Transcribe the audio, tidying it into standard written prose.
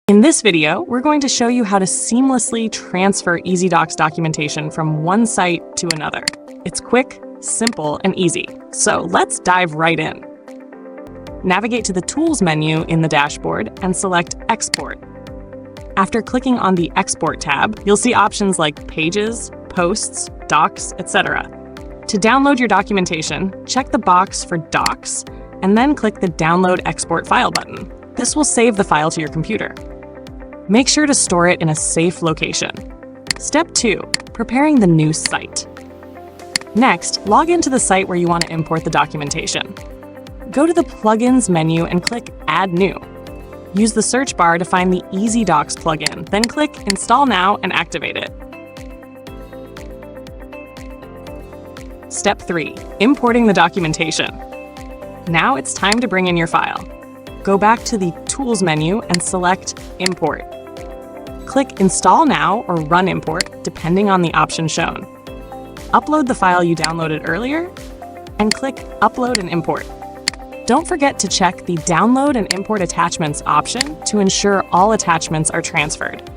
In this video, we're going to show you how to seamlessly transfer EazyDocs documentation from one site to another. It's quick, simple, and easy. So let's dive right in. Navigate to the Tools menu in the dashboard and select Export. After clicking on the Export tab, you'll see options like Pages, Posts, Docs, etc. To download your documentation, check the box for Docs, and then click the Download Export File button. This will save the file to your computer. Make sure to store it in a safe location. Step 2. Preparing the new site. Next, log into the site where you want to import the documentation. Go to the Plugins menu and click Add New. Use the search bar to find the EazyDocs plugin, then click Install Now and activate it. Step 3. Importing the documentation. Now it's time to bring in your file. Go back to the Tools menu and select Import. Click Install Now or Run Import, depending on the option shown. Upload the file you downloaded earlier and click Upload and Import. Don't forget to check the Download and Import Attachments option to ensure all attachments are transferred.